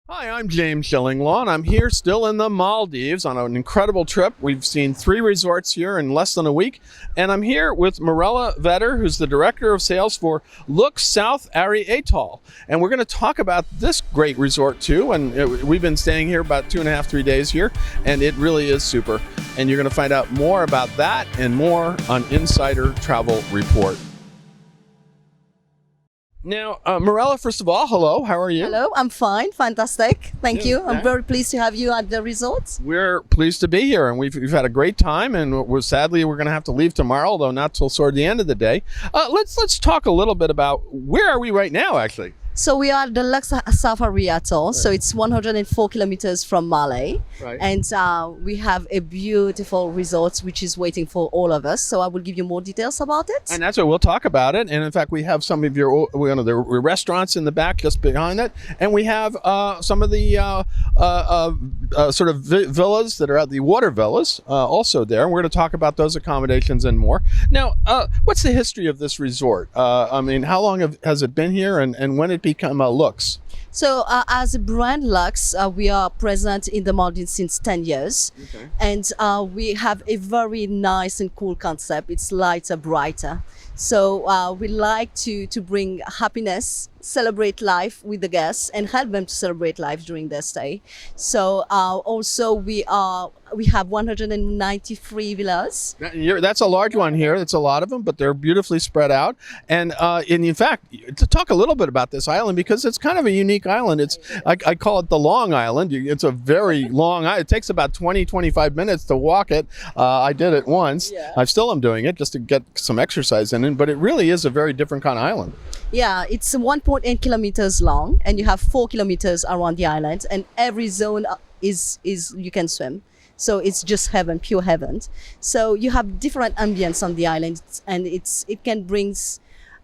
Hi, I'm James Shillinglaw, and I'm here still in the Maldives on an incredible trip. We've seen 3 resorts here in less than a week, and I'm here with Mirella Vetter, who's the Director of Sales for Look South Ari Atoll. And we're going to talk about this great resort too, and we've been staying here about 2.5, 3 days here, and it really is super. And you're going to find out more about that and more on Insider Travel Report. Now, Mirella, first of all, hello, how are you? Hello, I'm fine, fantastic. Thank you. I'm yeah. very pleased to have you at the resort. We're pleased to be here, and we've had a great time, and sadly we're going to have to leave tomorrow, although not till toward the end of the day. Let's talk a little bit about where are we right now, actually. So we are at the Lux Safari Atoll. Right. So it's 104 kilometers from Malé. Right. And we have a beautiful resort which is waiting for all of us. So I will give you more details about it. And that's what we'll talk about it. And in fact, we have some of the restaurants in the back just behind it. And we have some of the sort of villas that are at the water villas also there. And we're going to talk about those accommodations and more. Now, what's the history of this resort? I mean, how long has it been here, and when it become Lux? So as a brand Lux, we are present in the Maldives since 10 years. Okay. And we have a very nice and cool concept. It's lighter, brighter. So we like to bring happiness, celebrate life with the guests, and help them to celebrate life during their stay. So also we have 193 villas. That's a large one here. It's a lot of them, but they're beautifully spread out. And in fact, to talk a little bit about this island, because it's kind of a unique island. It's I call it the Long Island. It's a very long island. It takes about 20-25 minutes to walk it. I did it once. Yeah. I still am doing it just to get some exercise in it, but it really is a very different kind of island. Yeah, it's 1.8 kilometers long, and you have 4 kilometers around the island, and every zone is you can swim. So it's just heaven, pure heaven. So you have different ambience on the island, and it can bring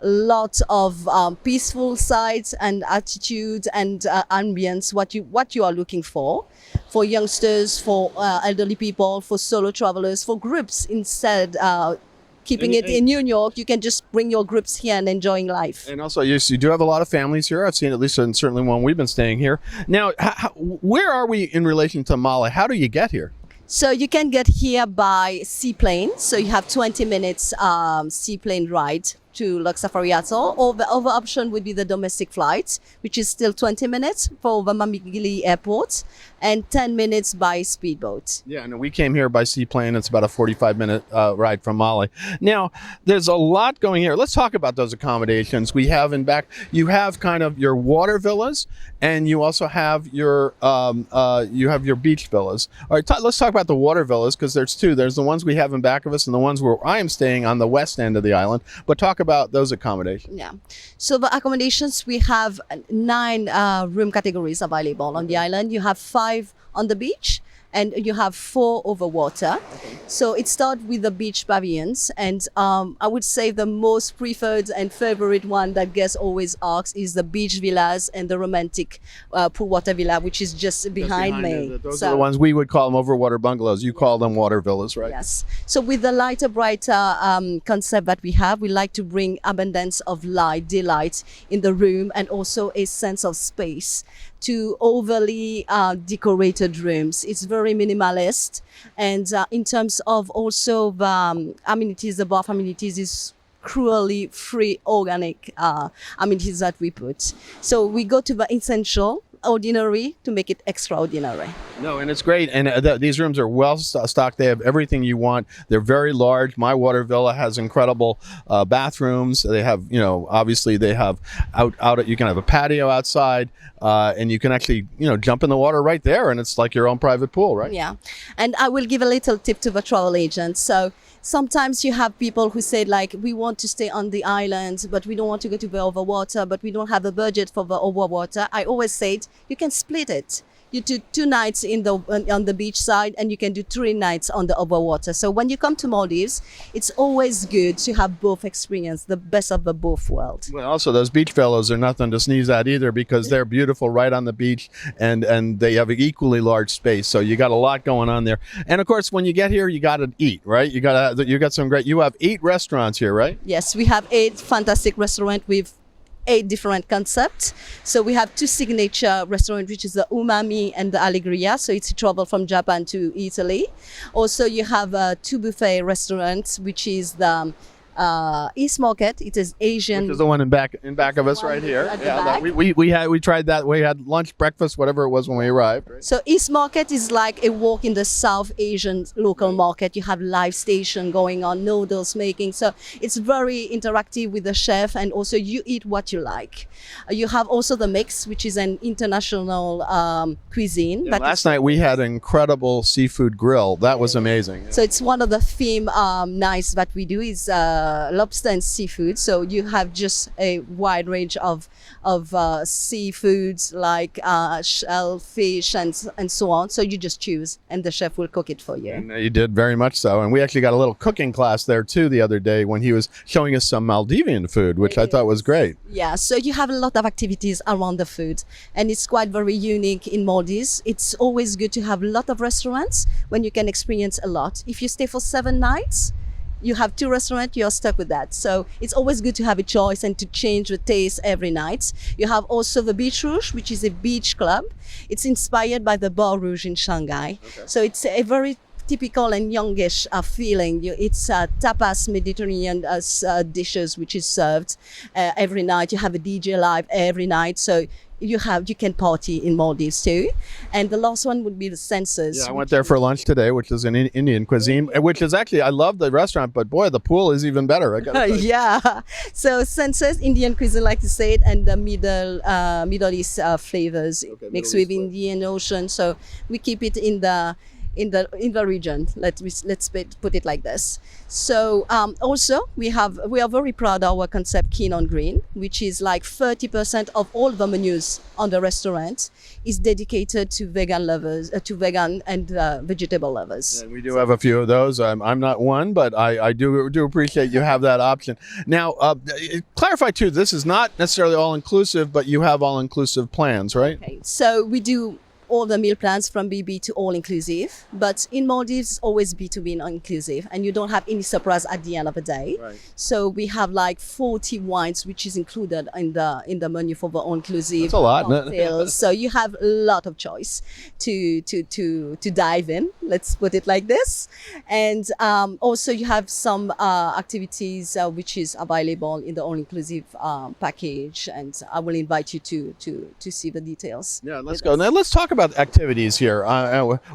a lot of peaceful sights and attitude and ambience, what you are looking for youngsters, for elderly people, for solo travelers, for groups. Instead keeping it in New York, you can just bring your groups here and enjoying life. And also, you do have a lot of families here. I've seen at least, and certainly when we've been staying here. Now, where are we in relation to Malé? How do you get here? So you can get here by seaplane. So you have 20 minutes seaplane ride to Lux Safari Atoll, or the other option would be the domestic flight, which is still 20 minutes for the Mamigili Airport, and 10 minutes by speedboat. Yeah, and we came here by seaplane. It's about a 45-minute ride from Malé. Now, there's a lot going here. Let's talk about those accommodations. We have in back, you have kind of your water villas, and you also have your beach villas. All right, let's talk about the water villas, because there's 2. There's the ones we have in back of us and the ones where I am staying on the west end of the island. But talk about those accommodations. Yeah. So the accommodations, we have 9 room categories available on the island. You have 5 on the beach, and you have 4 over water. Okay. So it starts with the beach pavilions, and I would say the most preferred and favorite one that guests always ask is the beach villas and the romantic pool water villa, which is just behind me. Those are the ones we would call them overwater bungalows. You call them water villas, right? Yes. So with the lighter, brighter concept that we have, we like to bring abundance of light, daylight in the room, and also a sense of space to overly decorated rooms. It's very minimalist, and in terms of also the amenities, the bath amenities is cruelly free organic amenities that we put. So we go to the essential, ordinary, to make it extraordinary. No, and it's great. And these rooms are well stocked. They have everything you want. They're very large. My water villa has incredible bathrooms. They have, obviously they have out. You can have a patio outside, and you can actually, jump in the water right there, and it's like your own private pool, right? Yeah. And I will give a little tip to the travel agent. So sometimes you have people who say, like, we want to stay on the island, but we don't want to go to the overwater, but we don't have a budget for the overwater. I always say you can split it. You do 2 nights on the beach side, and you can do 3 nights on the overwater. So when you come to Maldives, it's always good to have both experience, the best of the both worlds. Well, also those beach villas are nothing to sneeze at either, because they're beautiful right on the beach, and they have an equally large space. So you got a lot going on there. And of course, when you get here, you got to eat, right? You got some great. You have 8 restaurants here, right? Yes, we have 8 fantastic restaurants with 8 different concepts. So we have 2 signature restaurants, which is the Umami and the Allegria. So it's travel from Japan to Italy. Also, you have 2 buffet restaurants, which is the East Market. It is Asian. Which is the one in back of us right here. At the Yeah, back. we tried that. We had lunch, breakfast, whatever it was when we arrived. Right? So East Market is like a walk in the South Asian local market. You have live station going on, noodles making. So it's very interactive with the chef, and also you eat what you like. You have also the mix, which is an international cuisine. Yeah, last night we had an incredible seafood grill. That was amazing. So it's one of the theme nights that we do is lobster and seafood. So you have just a wide range of seafoods like shellfish and so on. So you just choose, and the chef will cook it for you. And you did very much so. And we actually got a little cooking class there too the other day when he was showing us some Maldivian food, which I thought was great. Yeah, so you have a lot of activities around the food, and it's quite very unique in Maldives. It's always good to have a lot of restaurants when you can experience a lot. If you stay for 7 nights, you have 2 restaurants, you're stuck with that. So it's always good to have a choice and to change the taste every night. You have also the Beach Rouge, which is a beach club. It's inspired by the Bar Rouge in Shanghai. Okay. So it's a very typical and youngish feeling. It's tapas Mediterranean dishes, which is served every night. You have a DJ live every night. So you can party in Maldives too. And the last one would be the Senses. Yeah, I went there for lunch today, which is an Indian cuisine, which is actually, I love the restaurant, but boy, the pool is even better. I gotta tell you. Yeah. So Senses, Indian cuisine, like you said, and the Middle East flavors mixed with Indian Ocean. So we keep it in the region. Let's put it like this. So also we are very proud of our concept Keen on Green, which is like 30% of all the menus on the restaurant is dedicated to vegan lovers, to vegan and vegetable lovers. And we do have a few of those. I'm not one, but I do appreciate you have that option. Now, clarify too, this is not necessarily all inclusive, but you have all inclusive plans, right? Okay. So we do all the meal plans from BB to all inclusive, but in Maldives it's always B2B and inclusive, and you don't have any surprise at the end of the day. Right. So we have like 40 wines which is included in the menu for the all inclusive. That's a lot. So you have a lot of choice to dive in. Let's put it like this. And also you have some activities which is available in the all inclusive package, and I will invite you to see the details. Yeah, let's go. Now let's talk about activities here.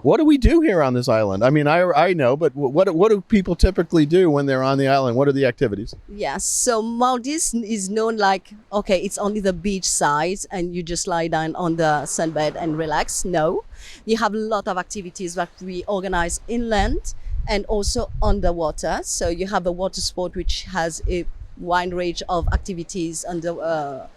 What do we do here on this island? I mean, I know, but what do people typically do when they're on the island? What are the activities? Yes, so Maldives is known like, okay, it's only the beach side and you just lie down on the sunbed and relax. No, you have a lot of activities that we organize inland and also underwater. So you have a water sport which has a wide range of activities under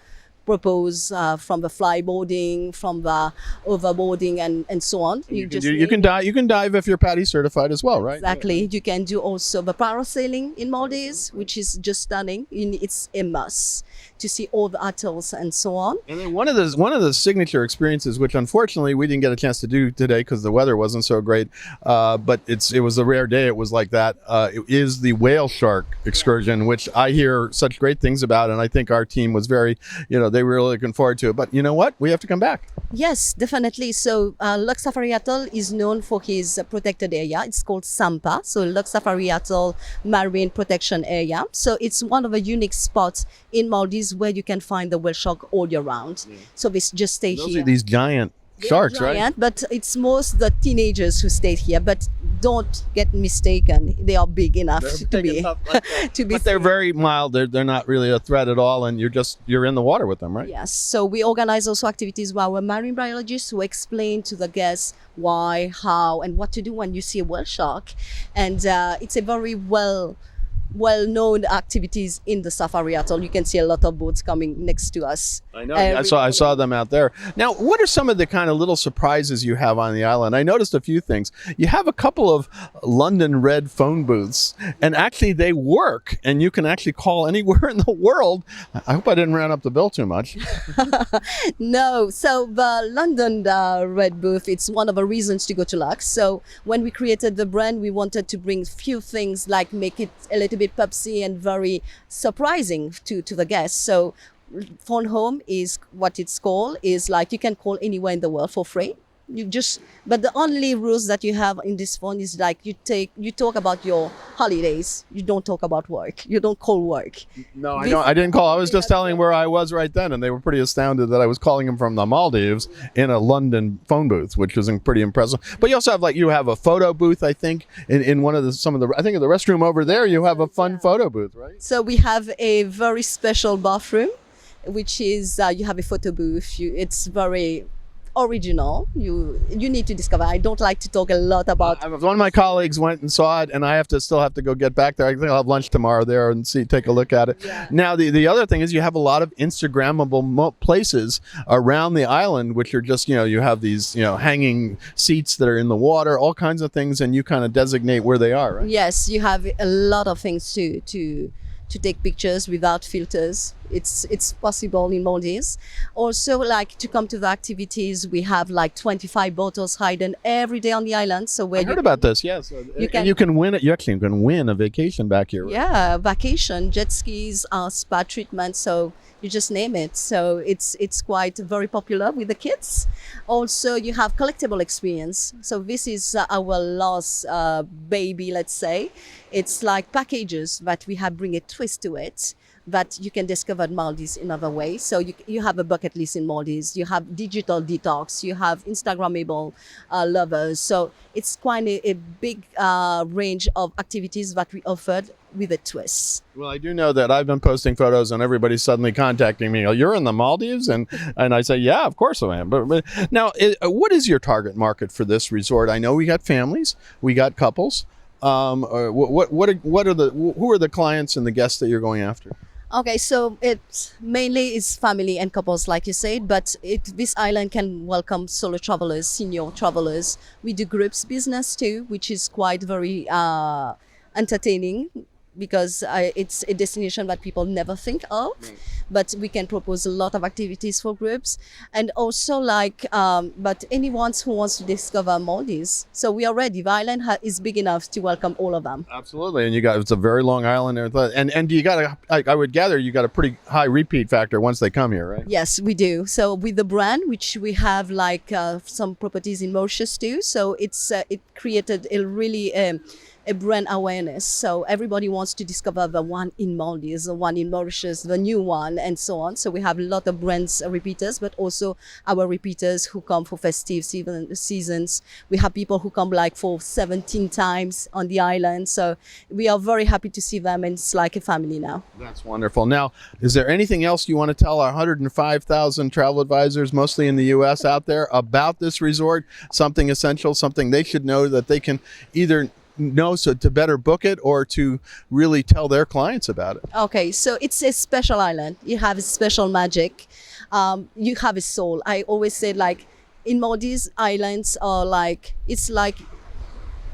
propose from the flyboarding, from the overboarding, and so on. You can dive if you're PADI certified as well, right? Exactly. You can do also the parasailing in Maldives, which is just stunning. It's a must to see all the atolls and so on. And then one of the signature experiences, which unfortunately we didn't get a chance to do today because the weather wasn't so great, but it was a rare day. It was like that. It is the whale shark excursion, which I hear such great things about, and I think our team was very, they were really looking forward to it. But you know what? We have to come back. Yes, definitely. So Lux Safari Atoll is known for his protected area. It's called Sampa. So Lux Safari Atoll Marine Protection Area. So it's one of the unique spots in Maldives where you can find the whale shark all year round. Yeah. So we just stay Those here. Are these giant sharks, right? But it's most the teenagers who stayed here. But don't get mistaken; they are big enough to be. But they're very mild. They're not really a threat at all, and you're in the water with them, right? Yes. So we organize also activities with our marine biologists who explain to the guests why, how, and what to do when you see a whale shark, and it's a very well-known activities in the Safari Atoll. You can see a lot of boats coming next to us. I know. I saw them out there. Now, what are some of the kind of little surprises you have on the island? I noticed a few things. You have a couple of London Red phone booths, and actually they work, and you can actually call anywhere in the world. I hope I didn't run up the bill too much. No. So the London Red booth, it's one of the reasons to go to Lux. So when we created the brand, we wanted to bring few things like make it a little bit pepsy and very surprising to the guests. So phone home is what it's called, is like you can call anywhere in the world for free. But the only rules that you have in this phone is like you talk about your holidays. You don't talk about work. You don't call work. No, I don't. I didn't call. I was just telling where I was right then, and they were pretty astounded that I was calling them from the Maldives in a London phone booth, which was pretty impressive. But you also have you have a photo booth, I think, in one of I think in the restroom over there. You have a fun photo booth, right? So we have a very special bathroom, which is you have a photo booth. It's very original. You need to discover. I don't like to talk a lot about. One of my colleagues went and saw it, and I still have to go get back there. I think I'll have lunch tomorrow there and take a look at it. Yeah. Now the other thing is you have a lot of Instagrammable places around the island, which are just you have these hanging seats that are in the water, all kinds of things, and you kind of designate where they are, right? Yes, you have a lot of things to take pictures without filters. It's possible in Maldives. Also, to come to the activities, we have 25 bottles hidden every day on the island. So I heard about this. Yes, you can win it. You actually can win a vacation back here. Right? Yeah, vacation, jet skis, spa treatment. So you just name it. So it's quite very popular with the kids. Also, you have collectible experience. So this is our last baby, let's say. It's like packages, but we have bring a twist to it, that you can discover Maldives in other ways. So you have a bucket list in Maldives. You have digital detox. You have Instagrammable lovers. So it's quite a big range of activities that we offered with a twist. Well, I do know that I've been posting photos and everybody's suddenly contacting me. Oh, you're in the Maldives? And I say, yeah, of course I am. But now, what is your target market for this resort? I know we got families, we got couples. Who are the clients and the guests that you're going after? Okay, so it mainly is family and couples, like you said, but this island can welcome solo travelers, senior travelers. We do groups business too, which is quite very entertaining, because it's a destination that people never think of. Right. But we can propose a lot of activities for groups, and also but anyone who wants to discover Maldives. So we are ready. The island is big enough to welcome all of them. Absolutely, and it's a very long island, and you got I would gather you got a pretty high repeat factor once they come here, right? Yes, we do. So with the brand, which we have some properties in Mauritius too. So it created a really a brand awareness. So everybody wants to discover the one in Maldives, the one in Mauritius, the new one, and so on. So we have a lot of brands repeaters, but also our repeaters who come for festive seasons. We have people who come for 17 times on the island. So we are very happy to see them, and it's like a family now. That's wonderful. Now, is there anything else you want to tell our 105,000 travel advisors, mostly in the U.S. out there, about this resort? Something essential, something they should know that they can either know so to better book it or to really tell their clients about it? Okay, so it's a special island. You have a special magic. You have a soul. I always say in Maldives, islands are it's like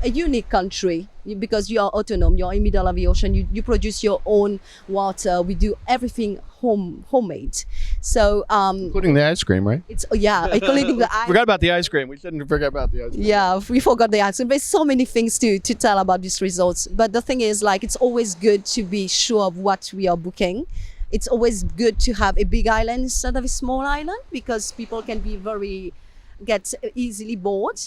a unique country, because you are autonomous. You're in the middle of the ocean. You produce your own water. We do everything homemade. So including the ice cream, right? Including the ice. Forgot about the ice cream. We shouldn't forget about the ice cream. Yeah, we forgot the ice cream. There's so many things to tell about these resorts. But the thing is, it's always good to be sure of what we are booking. It's always good to have a big island instead of a small island, because people can get easily bored.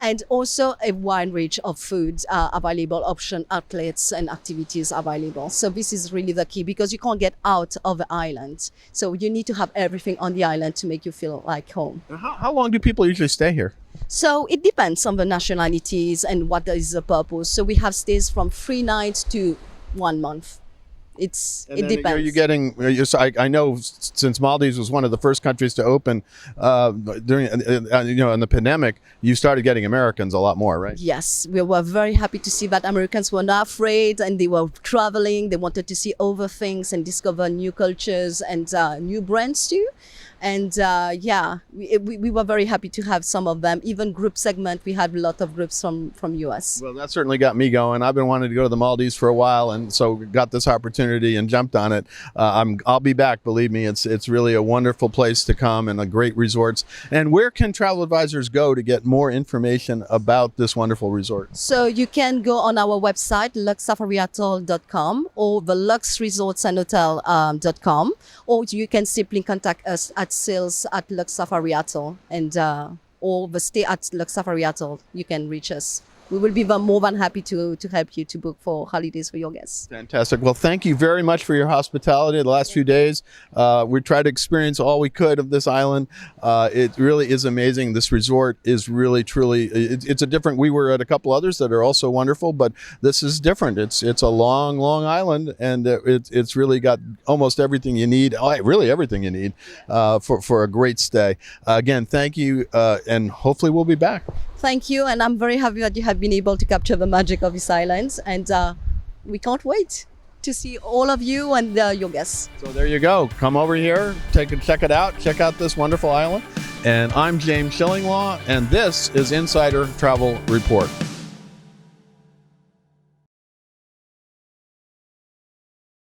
And also a wide range of foods available, option outlets and activities available. So this is really the key, because you can't get out of the island. So you need to have everything on the island to make you feel like home. How long do people usually stay here? So it depends on the nationalities and what is the purpose. So we have stays from 3 nights to 1 month. It depends. Are you getting? I know since Maldives was one of the first countries to open during in the pandemic, you started getting Americans a lot more, right? Yes, we were very happy to see that Americans were not afraid, and they were traveling. They wanted to see other things and discover new cultures and new brands too. And yeah, we were very happy to have some of them. Even group segment, we had a lot of groups from US. Well, that certainly got me going. I've been wanting to go to the Maldives for a while, and so got this opportunity and jumped on it. I'll be back. Believe me, it's really a wonderful place to come and a great resorts. And where can travel advisors go to get more information about this wonderful resort? So you can go on our website, luxsafariatoll.com, or the luxresortsandhotel.com, or you can simply contact us at sales at Lux Safari Atoll, and or the stay at Lux Safari Atoll. You can reach us. We will be more than happy to help you to book for holidays for your guests. Fantastic. Well, thank you very much for your hospitality the last few days. We tried to experience all we could of this island. It really is amazing. This resort is really, truly, it's a different, we were at a couple others that are also wonderful, but this is different. It's a long, long island, and it's really got almost everything you need, really everything you need for a great stay. Again, thank you, and hopefully we'll be back. Thank you, and I'm very happy that you have been able to capture the magic of these islands, and we can't wait to see all of you and your guests. So there you go. Come over here, check it out. Check out this wonderful island. And I'm James Shillinglaw, and this is Insider Travel Report.